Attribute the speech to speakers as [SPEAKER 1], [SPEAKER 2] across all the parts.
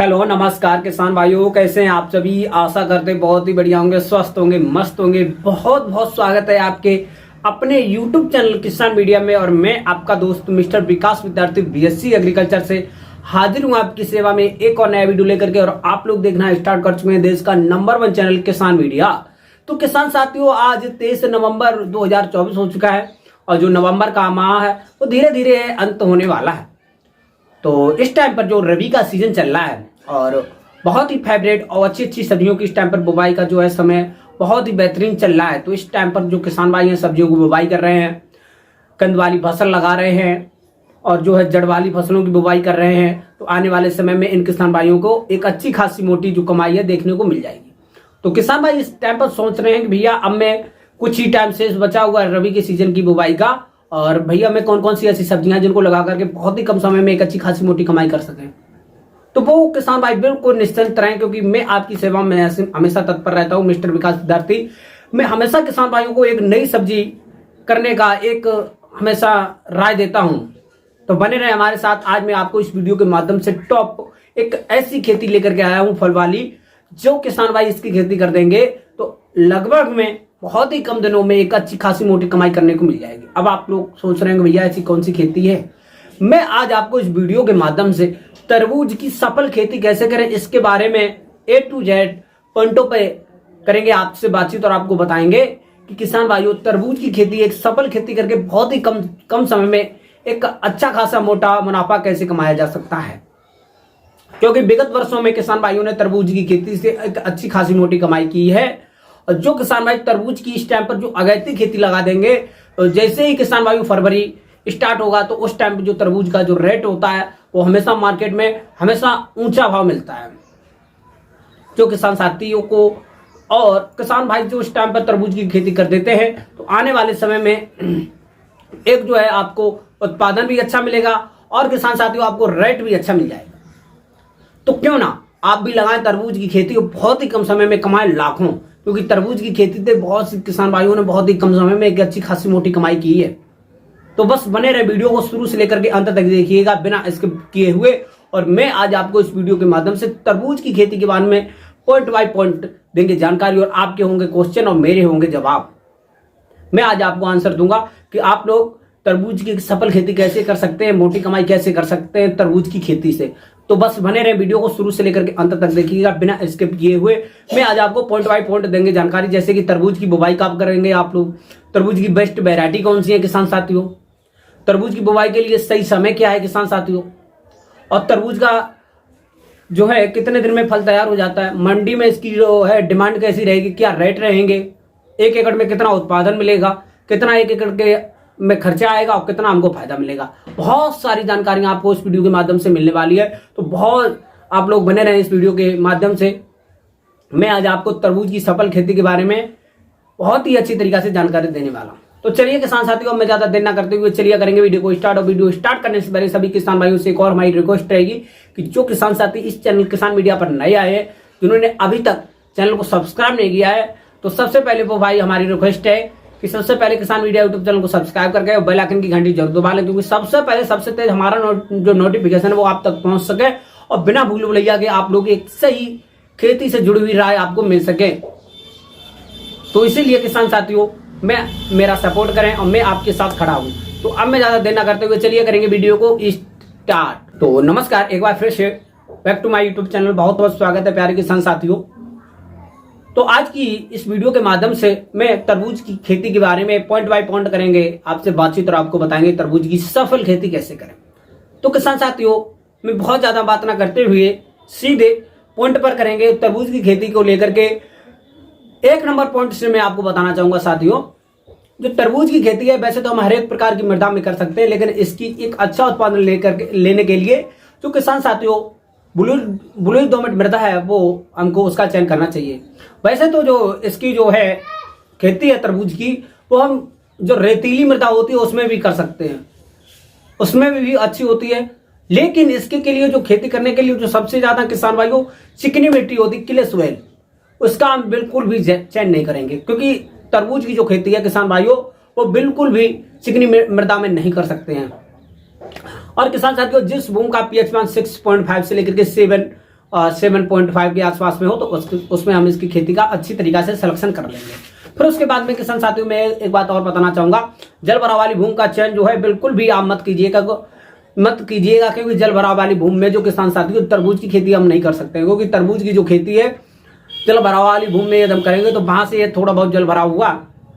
[SPEAKER 1] Hello नमस्कार किसान भाइयों, कैसे हैं आप सभी। आशा करते बहुत ही बढ़िया होंगे, स्वस्थ होंगे, मस्त होंगे। बहुत बहुत स्वागत है आपके अपने YouTube चैनल किसान मीडिया में। और मैं आपका दोस्त मिस्टर विकास विद्यार्थी BSc एग्रीकल्चर से हाजिर हूं आपकी सेवा में एक और नया वीडियो लेकर के। और आप लोग देखना स्टार्ट कर चुके हैं देश का नंबर 1 चैनल किसान मीडिया। तो किसान साथियों, आज 23 नवंबर 2024 हो चुका है और जो नवंबर का माह है वो धीरे धीरे अंत होने वाला है। तो इस टाइम पर जो रबी का सीजन चल रहा है और बहुत ही फेवरेट और अच्छी अच्छी सब्जियों की इस टाइम पर बुवाई का जो है समय बहुत ही बेहतरीन चल रहा है। तो इस टाइम पर जो किसान भाई हैं सब्जियों की बुवाई कर रहे हैं, कंद वाली फसल लगा रहे हैं और जो है जड़ वाली फसलों की बुवाई कर रहे हैं। तो आने वाले समय में इन किसान भाइयों को एक अच्छी खासी मोटी जो कमाई है देखने को मिल जाएगी। तो किसान भाई इस टाइम पर सोच रहे हैं कि भैया अब मैं कुछ ही टाइम से बचा हुआ रबी के सीजन की बुवाई का, और भैया मैं कौन कौन सी ऐसी सब्जियां जिनको लगा करके बहुत ही कम समय में एक अच्छी खासी मोटी कमाई कर सकें। तो वो किसान भाई बिल्कुल निश्चिंत रहें, क्योंकि मैं आपकी सेवा में हमेशा तत्पर रहता हूं। मिस्टर विकास विद्यार्थी मैं हमेशा किसान भाइयों को एक नई सब्जी करने का एक हमेशा राय देता हूं। तो बने रहे हमारे साथ। आज मैं आपको इस वीडियो के माध्यम से टॉप एक ऐसी खेती लेकर के आया हूं फल वाली, जो किसान भाई इसकी खेती कर देंगे तो लगभग में बहुत ही कम दिनों में एक अच्छी खासी मोटी कमाई करने को मिल जाएगी। अब आप लोग सोच रहे हैं भैया ऐसी कौन सी खेती है। मैं आज आपको इस वीडियो के माध्यम से तरबूज की सफल खेती कैसे करें इसके बारे में A to Z पॉइंटों पे करेंगे आपसे बातचीत और आपको बताएंगे कि किसान भाइयों तरबूज की खेती एक सफल खेती करके बहुत ही कम समय में एक अच्छा खासा मोटा मुनाफा कैसे कमाया जा सकता है। क्योंकि विगत वर्षों में किसान भाइयों ने तरबूज की खेती से एक अच्छी खासी मोटी कमाई की है। और जो किसान भाई तरबूज की इस टाइम पर जो अगैती खेती लगा देंगे, तो जैसे ही किसान भाई फरवरी स्टार्ट होगा तो उस टाइम पे जो तरबूज का जो रेट होता है वो हमेशा मार्केट में हमेशा ऊंचा भाव मिलता है जो किसान साथियों को। और किसान भाई जो इस टाइम पर तरबूज की खेती कर देते हैं तो आने वाले समय में एक जो है आपको उत्पादन भी अच्छा मिलेगा और किसान साथियों आपको रेट भी अच्छा मिल जाएगा। तो क्यों ना आप भी लगाएं तरबूज की खेती और बहुत ही कम समय में कमाएं लाखों। क्योंकि तरबूज की खेती से बहुत से किसान भाइयों ने बहुत ही कम समय में एक अच्छी खासी मोटी कमाई की है। तो बस बने रहे, वीडियो को शुरू से लेकर के अंत तक देखिएगा बिना स्किप किए हुए। और मैं आज आपको इस वीडियो के माध्यम से तरबूज की खेती के बारे में पॉइंट बाय पॉइंट देंगे जानकारी, और आपके होंगे क्वेश्चन और मेरे होंगे जवाब। मैं आज आपको आंसर दूंगा कि आप लोग तरबूज की सफल खेती कैसे कर सकते हैं, मोटी कमाई कैसे कर सकते हैं तरबूज की खेती से। तो बस बने रहे, वीडियो को शुरू से लेकर के अंत तक देखिएगा बिना स्किप किए हुए। मैं आज आपको पॉइंट बाय पॉइंट देंगे जानकारी, जैसे कि तरबूज की बुवाई कब करेंगे आप लोग, तरबूज की बेस्ट वैरायटी कौन सी है किसान साथियों, तरबूज की बुवाई के लिए सही समय क्या है किसान साथियों, और तरबूज का जो है कितने दिन में फल तैयार हो जाता है, मंडी में इसकी जो है डिमांड कैसी रहेगी, क्या रेट रहेंगे, एक एकड़ में कितना उत्पादन मिलेगा, कितना एक एकड़ के में खर्चा आएगा और कितना हमको फायदा मिलेगा। बहुत सारी जानकारियां आपको इस वीडियो के माध्यम से मिलने वाली है। तो बहुत आप लोग बने रहे इस वीडियो के माध्यम से। मैं आज आपको तरबूज की सफल खेती के बारे में बहुत ही अच्छी तरीके से जानकारी देने वाला हूं। तो चलिए किसान साथियों, मैं ज्यादा देर ना करते हुए चलिए करेंगे वीडियो को स्टार्ट। और वीडियो स्टार्ट करने से पहले सभी किसान भाइयों से एक और हमारी रिक्वेस्ट रहेगी कि जो किसान साथी इस चैनल किसान मीडिया पर नए आए हैं, जिन्होंने अभी तक चैनल को सब्सक्राइब नहीं किया है, तो सबसे पहले वो भाई हमारी रिक्वेस्ट है कि सबसे पहले किसान मीडिया यूट्यूब चैनल को सब्सक्राइब करके बेल आइकन की घंटी जरूर दबा लें, क्योंकि सबसे पहले सबसे तेज हमारा जो नोटिफिकेशन है वो आप तक पहुंच सके और बिना भूल भुलैया के आप लोग एक सही खेती से जुड़ी हुई राय आपको मिल सके। तो इसीलिए किसान साथियों मेरा सपोर्ट करें और मैं आपके साथ खड़ा हूं। तो अब मैं ज्यादा देर ना करते हुए चलिए करेंगे वीडियो को स्टार्ट। तो नमस्कार, एक बार फिर से back to my YouTube channel, बहुत बहुत स्वागत है प्यारे किसान साथियों। तो आज की इस वीडियो के माध्यम से मैं तरबूज की खेती के बारे में पॉइंट बाय पॉइंट करेंगे आपसे बातचीत और आपको बताएंगे तरबूज की सफल खेती कैसे करें। तो किसान साथियों मैं बहुत ज्यादा बात ना करते हुए सीधे पॉइंट पर करेंगे तरबूज की खेती को लेकर के। एक नंबर पॉइंट से मैं आपको बताना चाहूंगा साथियों, जो तरबूज की खेती है वैसे तो हम हर एक प्रकार की मृदा में कर सकते हैं, लेकिन इसकी एक अच्छा उत्पादन लेने के लिए जो किसान साथियों बलुई दोमट मृदा है वो हमको उसका चयन करना चाहिए। वैसे तो जो इसकी जो है खेती है तरबूज की, वो हम जो रेतीली मृदा होती है उसमें भी कर सकते हैं, उसमें भी अच्छी होती है। लेकिन इसके के लिए जो खेती करने के लिए जो सबसे ज्यादा किसान भाइयों चिकनी मिट्टी होती है, क्ले सॉइल, उसका हम बिल्कुल भी चयन नहीं करेंगे, क्योंकि तरबूज की जो खेती है किसान भाइयों वो बिल्कुल भी चिकनी मृदा में नहीं कर सकते हैं। और किसान साथियों जिस भूमि का pH मान 6.5 से लेकर के 7 7.5 के आसपास में हो तो उसमें हम इसकी खेती का अच्छी तरीका से सिलेक्शन कर लेंगे। फिर उसके बाद में किसान साथियों में एक बात और बताना चाहूंगा, जल भराव वाली भूमि का चयन जो है बिल्कुल भी आप मत कीजिएगा क्योंकि जल भराव वाली भूमि में जो किसान साथियों तरबूज की खेती हम नहीं कर सकते हैं, क्योंकि तरबूज की जो खेती है जल भराव वाली भूमि में यदि हम करेंगे तो वहां से ये थोड़ा बहुत जल भराव हुआ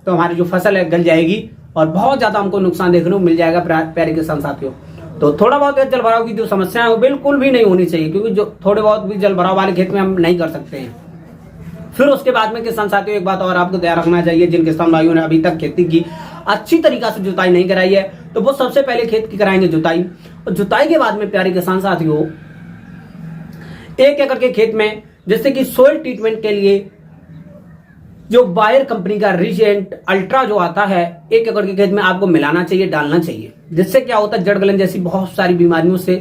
[SPEAKER 1] तो हमारी जो फसल है गल जाएगी और बहुत ज्यादा हमको नुकसान देखने को मिल जाएगा प्यारे किसान साथियों। तो थोड़ा बहुत जल भराव की जो समस्या है वो बिल्कुल भी नहीं होनी चाहिए, क्योंकि जो थोड़े बहुत भी जल भराव वाले खेत में हम नहीं कर सकते हैं। फिर उसके बाद में किसान साथियों एक बात और आपको ध्यान रखना चाहिए, जिन किसान भाइयों ने अभी तक खेती की अच्छी तरीका से जुताई नहीं कराई है तो वो सबसे पहले खेत की कराएंगे जुताई, और जुताई के बाद में प्यारे किसान साथियों 1 एकड़ के खेत में जैसे कि सोइल ट्रीटमेंट के लिए जो बायर कंपनी का रिजेंट अल्ट्रा जो आता है 1 एकड़ के खेत में आपको मिलाना चाहिए, डालना चाहिए, जिससे क्या होता है जड़ गलन जैसी बहुत सारी बीमारियों से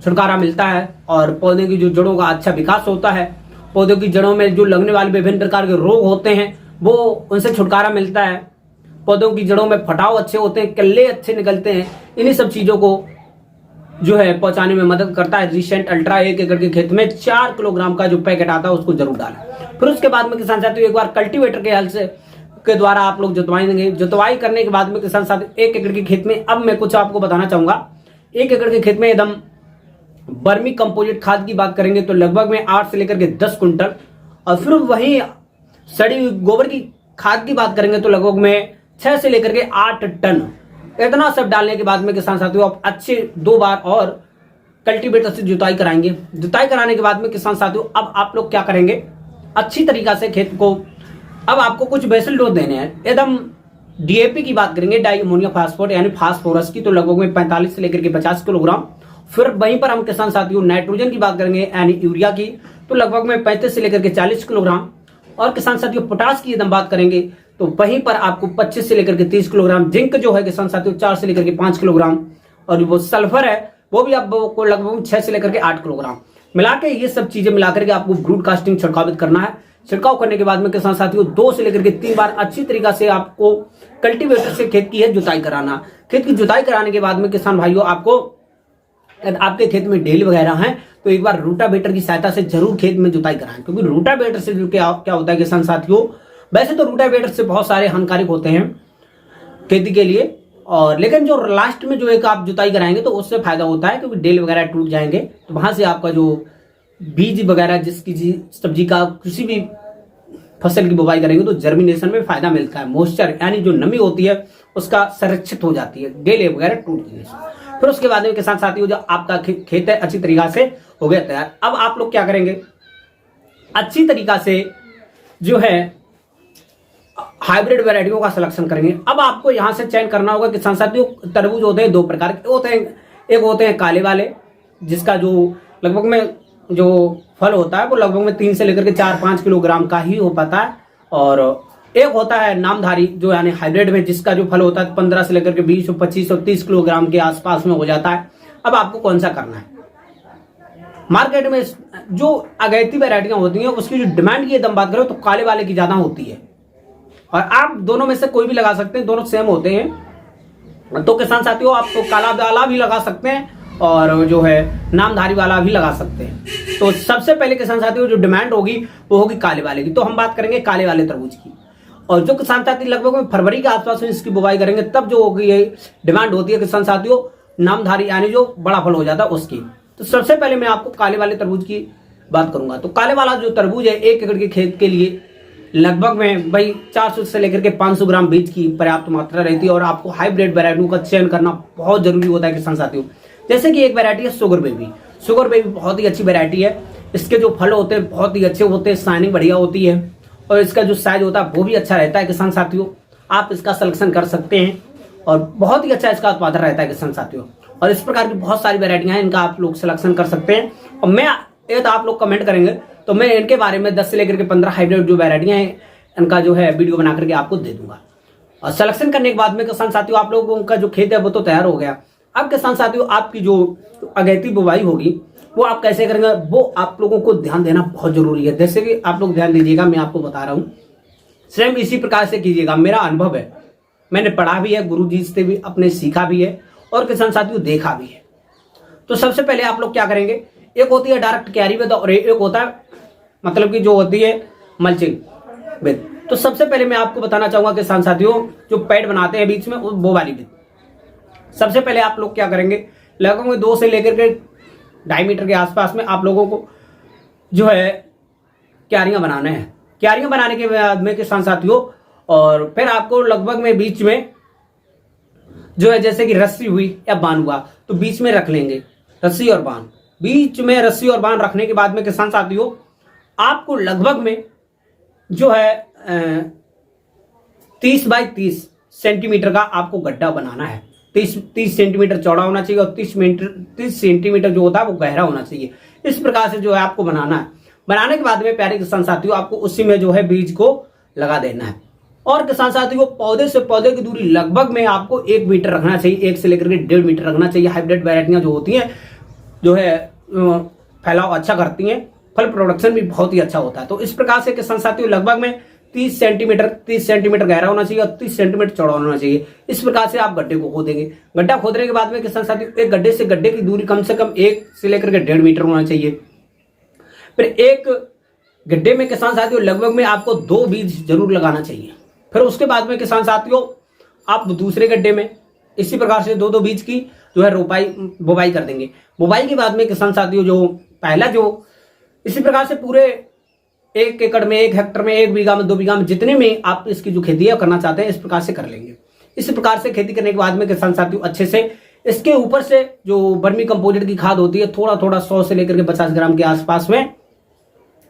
[SPEAKER 1] छुटकारा मिलता है और पौधे की जो जड़ों का अच्छा विकास होता है, पौधों की जड़ों में जो लगने वाले विभिन्न प्रकार के रोग होते हैं वो उनसे छुटकारा मिलता है, पौधों की जड़ों में फटाव अच्छे होते हैं, कल्ले अच्छे निकलते हैं, इन्हीं सब चीजों को जो है पहुंचाने में मदद करता है रिसेंट अल्ट्रा। 1 एकड़ के खेत में 4 किलोग्राम का जो पैकेट आता है उसको जरूर डालें। फिर उसके बाद में किसान साथियों एक बार कल्टीवेटर के हल से के द्वारा आप लोग जुतवाएंगे। जुतवाई करने के बाद में किसान साथियों 1 एकड़ के खेत में अब मैं कुछ आपको बताना चाहूंगा। 1 एकड़ के खेत में एकदम वर्मी कंपोजिट खाद की बात करेंगे तो लगभग में 8 से लेकर के 10 कुंटल, और फिर वही सड़ी गोबर की खाद की बात करेंगे तो लगभग में 6 से लेकर के 8 टन। इतना सब डालने के बाद में किसान साथियों आप अच्छे 2 बार और कल्टीवेटर से जुताई कराएंगे। जुताई कराने के बाद में किसान साथियों अब आप लोग क्या करेंगे, अच्छी तरीका से खेत को अब आपको कुछ बेसल डोज देने हैं। एकदम डीएपी की बात करेंगे, डाई अमोनियम फास्फोरेट यानी फास्फोरस की, तो लगभग में 45 से लेकर के 50 किलोग्राम। फिर वहीं पर हम किसान साथियों नाइट्रोजन की बात करेंगे यानी यूरिया की, तो लगभग में 35 से लेकर के 40 किलोग्राम। और किसान साथियों पोटास की एकदम बात करेंगे तो वहीं पर आपको 25 से लेकर के 30 किलोग्राम। जिंक जो है किसान साथियों 4 से लेकर के 5 किलोग्राम, और वो सल्फर है वो भी आपको लगभग 6 से लेकर के 8 किलोग्राम मिला के, ये सब चीजें मिलाकर के आपको ब्रूडकास्टिंग छिड़कावित करना है। छिड़काव करने के बाद में किसान साथियों 2 से लेकर के 3 बार अच्छी तरीका से आपको कल्टीवेटर से खेत की है जुताई कराना। खेत की जुताई कराने के बाद में किसान भाइयों आपको आपके खेत में ढेल वगैरह है तो एक बार रूटावेटर की सहायता से जरूर खेत में जुताई कराएं, क्योंकि रूटावेटर से जो क्या होता है किसान साथियों, वैसे तो रूटावेटर से बहुत सारे हानिकारक होते हैं खेती के लिए, और लेकिन जो लास्ट में जो एक आप जुताई कराएंगे तो उससे फायदा होता है, क्योंकि ढेल वगैरह टूट जाएंगे तो वहां से आपका जो बीज वगैरह जिसकी सब्जी का किसी भी फसल की बुवाई करेंगे तो जर्मिनेशन में फायदा मिलता है। मॉइस्चर यानी जो नमी होती है उसका संरक्षित हो जाती है ढेले वगैरह टूटने से। फिर उसके बाद में किसान साथियों जो आपका खेत है अच्छी तरीका से हो गया तैयार। अब आप लोग क्या करेंगे, अच्छी तरीका से जो है हाइब्रिड वैरायटियों का सिलेक्शन करेंगे। अब आपको यहां से चयन करना होगा किसान साथियों, तरबूज होते हैं 2 प्रकार के होते हैं, एक होते हैं काले वाले जिसका जो लगभग में जो फल होता है वो लगभग में 3 से लेकर के 4-5 किलोग्राम का ही हो पाता है, और एक होता है नामधारी जो यानी हाइब्रिड में जिसका जो फल होता है 15 से लेकर के 20 और 25 और 30 किलोग्राम के आसपास में हो जाता है। अब आपको कौन सा करना है, मार्केट में जो अगैती वैरायटियां होती हैं उसकी जो डिमांड की दम बात करें तो काले वाले की ज्यादा होती है, और आप दोनों में से कोई भी लगा सकते हैं, दोनों सेम होते हैं। तो किसान साथियों आप तो काला वाला भी लगा सकते हैं और जो है नामधारी वाला भी लगा सकते हैं। तो सबसे पहले किसान साथियों जो डिमांड होगी वो होगी काले वाले की, तो हम बात करेंगे काले वाले तरबूज की। और जो किसान साथी लगभग में फरवरी के आसपास में इसकी बुवाई करेंगे तब जो होगी ये डिमांड होती है किसान साथियों नामधारी यानी जो बड़ा फल हो जाता है उसकी। तो सबसे पहले मैं आपको काले वाले तरबूज की बात करूंगा। तो काले वाला जो तरबूज है 1 एकड़ के खेत के लिए लगभग में भाई 400 से लेकर के 500 ग्राम बीज की पर्याप्त मात्रा रहती है, और आपको हाइब्रिड वैरायटियों का चयन करना बहुत जरूरी होता है किसान साथियों। जैसे कि एक वैरायटी है शुगर बेबी। शुगर बेबी बहुत ही अच्छी वैरायटी है, इसके जो फल होते हैं बहुत ही अच्छे होते हैं, शाइनिंग बढ़िया होती है, और इसका जो साइज होता है वो भी अच्छा रहता है किसान साथियों। आप इसका सिलेक्शन कर सकते हैं और बहुत ही अच्छा इसका उत्पादन रहता है किसान साथियों। और इस प्रकार की बहुत सारी वैरायटियां हैं, इनका आप लोग सिलेक्शन कर सकते हैं। और मैं यदि आप लोग कमेंट करेंगे तो मैं इनके बारे में 10 से लेकर के 15 हाइब्रिड जो वैरायटियां हैं इनका जो है वीडियो बना करके आपको दे दूंगा। और सिलेक्शन करने के बाद में किसान साथियों आप लोगों का जो खेत है वो तो तैयार हो गया। अब किसान साथियों आपकी जो अगैती बुवाई होगी वो आप कैसे करेंगे वो आप लोगों को ध्यान देना बहुत जरूरी है। जैसे कि आप लोग ध्यान दीजिएगा, मैं आपको बता रहा हूं, सेम इसी प्रकार से कीजिएगा। मेरा अनुभव है, मैंने पढ़ा भी है, गुरुजी से भी अपने सीखा भी है और किसान साथियों देखा भी है। तो सबसे पहले आप लोग क्या करेंगे, एक होती है डायरेक्ट क्यारी विद और एक होता है मतलब कि जो होती है मल्चिंग विद। तो सबसे पहले मैं आपको बताना चाहूंगा किसान साथियों, जो पैड बनाते हैं बीच में वो वाली विद। सबसे पहले आप लोग क्या करेंगे, लगभग 2 से लेकर के 2.5 मीटर के आसपास में आप लोगों को जो है क्यारियां बनाना है। क्यारियां बनाने के बाद में किसान साथियों, और फिर आपको लगभग में बीच में जो है जैसे कि रस्सी हुई या बांध हुआ तो बीच में रख लेंगे, रस्सी और बांध। बीच में रस्सी और बांध रखने के बाद में किसान साथियों आपको लगभग में जो है 30 बाई 30 सेंटीमीटर का आपको गड्ढा बनाना है। 30 सेंटीमीटर चौड़ा होना चाहिए और 30 सेंटीमीटर जो होता है वो गहरा होना चाहिए। इस प्रकार से जो है आपको बनाना है। बनाने के बाद में प्यारे किसान साथियों आपको उसी में जो है बीज को लगा देना है। और किसान साथियों पौधे से पौधे की दूरी लगभग में आपको 1 मीटर रखना चाहिए, 1 से लेकर के 1.5 मीटर रखना चाहिए। हाइब्रिड वैरायटियां जो होती हैं जो है फैलाव अच्छा करती हैं, फल प्रोडक्शन भी बहुत ही अच्छा होता है। तो इस प्रकार से किसान साथियों लगभग में 30 सेंटीमीटर गहरा होना चाहिए और 30 सेंटीमीटर चौड़ा होना चाहिए। इस प्रकार से आप गड्ढे को खोदेंगे। गड्ढा खोदने के बाद में किसान साथियों एक गड्ढे से गड्ढे की दूरी कम से कम 1 से लेकर के 1.5 मीटर होना चाहिए। फिर एक गड्ढे में किसान साथियों लगभग में आपको 2 बीज जरूर लगाना चाहिए। फिर उसके बाद में किसान साथियों आप दूसरे गड्ढे में इसी प्रकार से 2 बीज की जो है बुवाई कर देंगे। बुवाई के बाद में किसान साथियों जो पहला जो इसी प्रकार से पूरे 1 एकड़ में, 1 हेक्टर में, 1 बीघा में, 2 बीघा में, जितने में आप इसकी जो खेती है करना चाहते हैं इस प्रकार से कर लेंगे। इस प्रकार से खेती करने के बाद में किसान साथियों अच्छे से इसके ऊपर से जो वर्मी कंपोजिट की खाद होती है थोड़ा थोड़ा 100 से लेकर के 50 ग्राम के आसपास में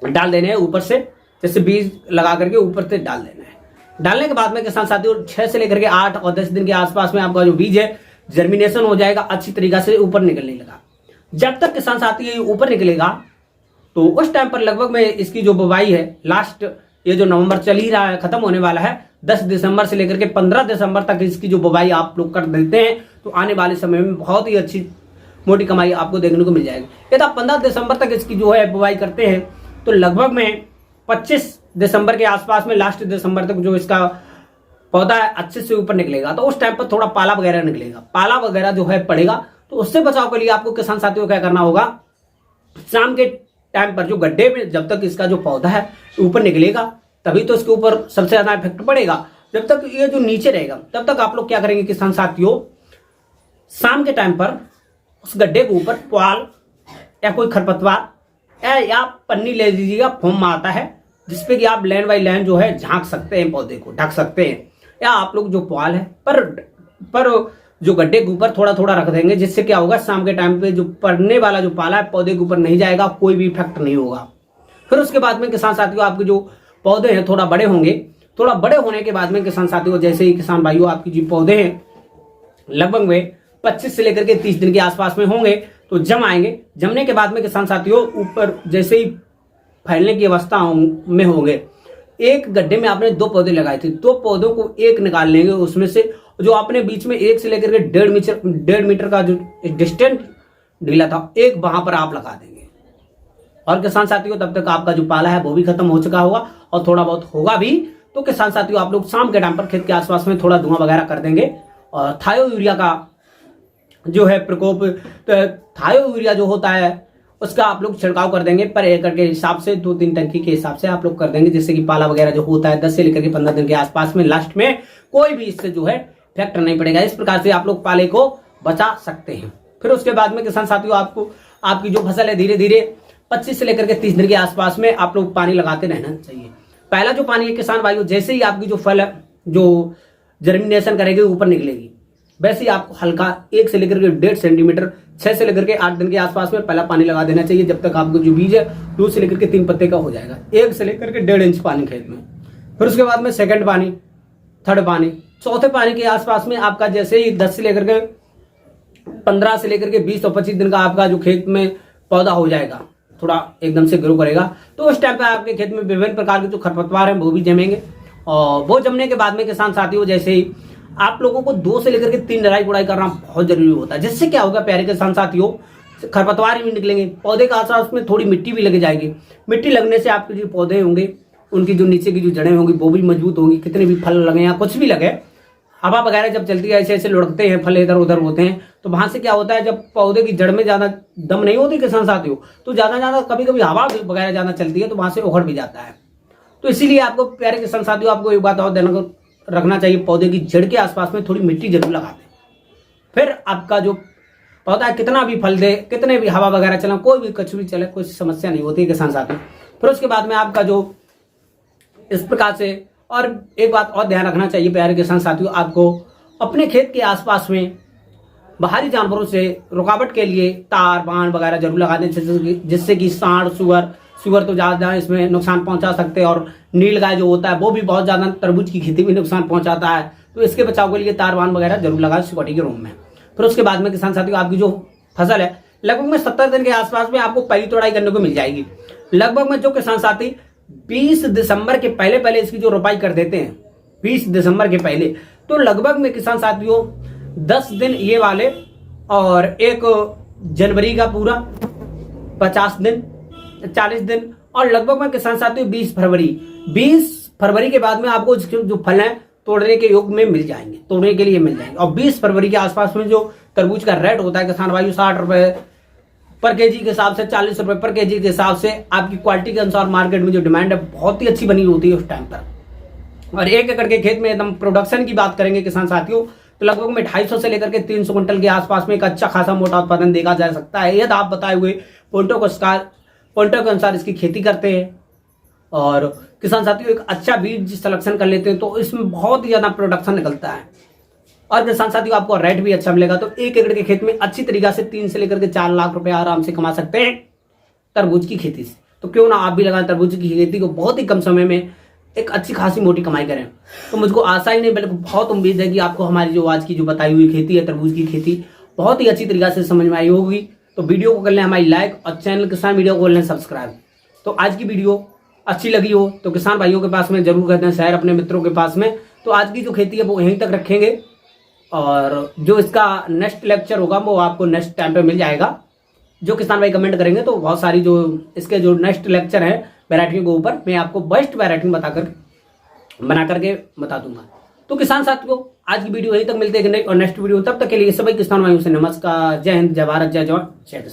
[SPEAKER 1] डाल देने हैं ऊपर से, जैसे बीज लगा करके ऊपर से डाल देना है। डालने के बाद में किसान साथियों 6 से लेकर के 8 और 10 दिन के आसपास में आपका जो बीज है जर्मिनेशन हो जाएगा, अच्छी तरीका से ऊपर निकलने लगा। जब तक किसान साथी ये ऊपर निकलेगा तो उस टाइम पर लगभग में इसकी जो बुवाई है लास्ट, ये जो नवंबर चल ही रहा है, खत्म होने वाला है, 10 दिसंबर से लेकर के 15 दिसंबर तक इसकी जो बुवाई आप लोग कर देते हैं तो आने वाले समय में बहुत ही अच्छी मोटी कमाई आपको देखने को मिल जाएगी। यदि आप 15 दिसंबर तक इसकी जो है बुवाई करते हैं तो लगभग में 25 दिसंबर के आसपास में, लास्ट दिसंबर तक जो इसका पौधा है अच्छे से ऊपर निकलेगा। तो उस टाइम पर थोड़ा पाला वगैरह निकलेगा, पाला वगैरह जो है पड़ेगा। तो उससे बचाव के लिए आपको किसान साथियों क्या करना होगा, शाम के टाइम पर जो गड्ढे में जब तक इसका जो पौधा है ऊपर निकलेगा तभी तो इसके ऊपर सबसे ज्यादा इफेक्ट पड़ेगा। जब तक ये जो नीचे रहेगा तब तक आप लोग क्या करेंगे किसान साथियों, शाम के टाइम पर उस गड्ढे के ऊपर पुआल या कोई खरपतवार या पन्नी ले लीजिएगा, फोम आता है जिसपे कि आप लाइन बाई लाइन जो है झांक सकते हैं, पौधे को ढक सकते हैं। या आप लोग जो पुआल है पर जो गड्ढे के ऊपर थोड़ा थोड़ा रख देंगे, जिससे क्या होगा शाम के टाइम पे जो पड़ने वाला जो पाला है पौधे के ऊपर नहीं जाएगा, कोई भी इफेक्ट नहीं होगा। फिर उसके बाद में किसान साथियों आपके जो पौधे हैं थोड़ा बड़े होंगे, थोड़ा बड़े होने के बाद में किसान साथियों जैसे ही किसान भाइयों आपकी जो पौधे हैं लगभग में 25 से लेकर के 30 दिन के आसपास में होंगे तो जम आएंगे। जमने के बाद में किसान साथियों ऊपर जैसे ही फैलने की अवस्था में होंगे, एक गड्ढे में आपने 2 पौधे लगाए थे, 2 पौधों को एक निकाल लेंगे, उसमें से जो आपने बीच में 1 से लेकर के 1.5 मीटर का जो डिस्टेंस ढीला था एक वहां पर आप लगा देंगे। और किसान साथियों तब तक आपका जो पाला है वो भी खत्म हो चुका होगा और थोड़ा बहुत होगा भी। तो किसान साथियों आप लोग शाम के टाइम पर खेत के आसपास में थोड़ा धुआं वगैरह कर देंगे। और थायो यूरिया का जो है प्रकोप, तो थायो यूरिया जो होता है उसका आप लोग छिड़काव कर देंगे पर एकड़ के हिसाब से, 2-3 टंकी के हिसाब से आप लोग कर देंगे, जिससे कि पाला वगैरह जो होता है 10 से लेकर के 15 दिन के आसपास में लास्ट में कोई भी इससे जो है इफेक्ट नहीं पड़ेगा। इस प्रकार से आप लोग पाले को बचा सकते हैं। फिर उसके बाद में किसान साथियों आपको आपकी जो फसल है धीरे धीरे 25 से लेकर के 30 दिन के आसपास में आप लोग पानी लगाते रहना चाहिए। पहला जो पानी है किसान भाइयों, जैसे ही आपकी जो फल है जो जर्मिनेशन करेगी ऊपर निकलेगी, वैसे ही आपको हल्का 1 से लेकर के 1.5 सेंटीमीटर 6 से लेकर के 8 दिन के आसपास में पहला पानी लगा देना चाहिए। जब तक आपको जो बीज है 2 से लेकर के 3 पत्ते का हो जाएगा, 1 से लेकर के 1.5 इंच पानी खेत में। फिर उसके बाद में सेकंड पानी, थर्ड पानी, चौथे पानी के आसपास में आपका जैसे ही 10 से लेकर के 15 से लेकर के 20 और 25 दिन का आपका जो खेत में पौधा हो जाएगा, थोड़ा एकदम से ग्रो करेगा, तो उस टाइम पे आपके खेत में विभिन्न प्रकार के जो खरपतवार हैं वो भी जमेंगे। और वो जमने के बाद में किसान साथियों जैसे ही आप लोगों को 2 से लेकर के 3 निराई गुड़ाई करना बहुत जरूरी होता है। जिससे क्या होगा प्यारे किसान साथियों, खरपतवार भी निकलेंगे, पौधे के आसपास में थोड़ी मिट्टी भी लग जाएगी। मिट्टी लगने से आपके जो पौधे होंगे उनकी जो नीचे की जो जड़ें होंगी वो भी मजबूत होंगी। कितने भी फल लगे या कुछ भी लगे हवा वगैरह जब चलती है, ऐसे ऐसे लुढ़कते हैं, फल इधर उधर होते हैं, तो वहां से क्या होता है, जब पौधे की जड़ में ज्यादा दम नहीं होती किसान साथियों, तो ज्यादा कभी कभी हवा वगैरह ज्यादा चलती है तो वहां से उखड़ भी जाता है। तो इसीलिए आपको प्यारे किसान साथियों, आपको एक बात और ध्यान रखना चाहिए, पौधे की जड़ के आसपास में थोड़ी मिट्टी जरूर लगा दें। फिर आपका जो पौधा है कितना भी फल दे, कितने भी हवा वगैरह चले, कोई भी कुछ भी चले, कोई समस्या नहीं होती किसान साथियों। फिर उसके बाद में आपका जो इस प्रकार से, और एक बात और ध्यान रखना चाहिए प्यारे किसान साथियों, आपको अपने खेत के आसपास में बाहरी जानवरों से रुकावट के लिए तार बांध वगैरह जरूर लगा दें, जिससे कि सांड सुअर तो ज्यादा इसमें नुकसान पहुंचा सकते हैं, और नील गाय जो होता है वो भी बहुत ज्यादा तरबूज की खेती में नुकसान पहुंचाता है। तो इसके बचाव के लिए तार बांध वगैरह जरूर लगाएं सिक्योरिटी के रूम में। फिर उसके बाद में किसान साथियों, आपकी जो फसल है लगभग में 70 दिन के आसपास में आपको पहली तोड़ाई करने को मिल जाएगी। लगभग में जो किसान साथी 20 दिसंबर के पहले इसकी जो रोपाई कर देते हैं, 20 दिसंबर के पहले, तो लगभग में किसान साथियों 10 दिन ये वाले, और 1 जनवरी का पूरा 50 दिन 40 दिन, और लगभग में किसान साथियों 20 फरवरी के बाद में आपको जो फल है तोड़ने के योग में मिल जाएंगे, तोड़ने के लिए मिल जाएंगे। और 20 फरवरी के आसपास में जो तरबूज का रेट होता है किसान भाइयों, 60 रुपए पर केजी के हिसाब से, 40 रुपए पर केजी के हिसाब से, आपकी क्वालिटी के अनुसार मार्केट में जो डिमांड है बहुत ही अच्छी बनी होती है उस टाइम पर। और 1 एकड़ के खेत में एकदम प्रोडक्शन की बात करेंगे किसान साथियों, तो लगभग में 250 से लेकर के 300 क्विंटल के आसपास में एक अच्छा खासा मोटा उत्पादन देखा जा सकता है, यदि आप बताए हुए पॉइंटों के अनुसार इसकी खेती करते हैं और किसान साथियों एक अच्छा बीज सिलेक्शन कर लेते हैं, तो इसमें बहुत ही ज्यादा प्रोडक्शन निकलता है। और किसान साथियों आपको रेट भी अच्छा मिलेगा। तो 1 एकड़ के खेत में अच्छी तरीका से 3 से लेकर के 4 लाख रुपए आराम से कमा सकते हैं तरबूज की खेती से। तो क्यों ना आप भी लगाएं तरबूज की खेती को, बहुत ही कम समय में एक अच्छी खासी मोटी कमाई करें। तो मुझको आशा ही नहीं बल्कि बहुत उम्मीद है कि आपको हमारी जो आज की जो बताई हुई खेती है तरबूज की खेती बहुत ही अच्छी तरीके से समझ में आई होगी। तो वीडियो को कर लें हमारी लाइक और चैनल किसान मीडिया को कर लें सब्सक्राइब। तो आज की वीडियो अच्छी लगी हो तो किसान भाइयों के पास में जरूर कर दें शेयर, अपने मित्रों के पास में। तो आज की जो खेती है वो यहीं तक रखेंगे, और जो इसका नेक्स्ट लेक्चर होगा वो आपको नेक्स्ट टाइम पे मिल जाएगा। जो किसान भाई कमेंट करेंगे तो बहुत सारी जो इसके जो नेक्स्ट लेक्चर है वैरायटियों के ऊपर, मैं आपको बेस्ट वैरायटी बना करके बता दूंगा। तो किसान साथियों आज की वीडियो यहीं तक, मिलते हैं और नेक्स्ट वीडियो, तब तक के लिए सभी किसान भाइयों से नमस्कार, जय हिंद, जय भारत, जय जवान, जय किसान।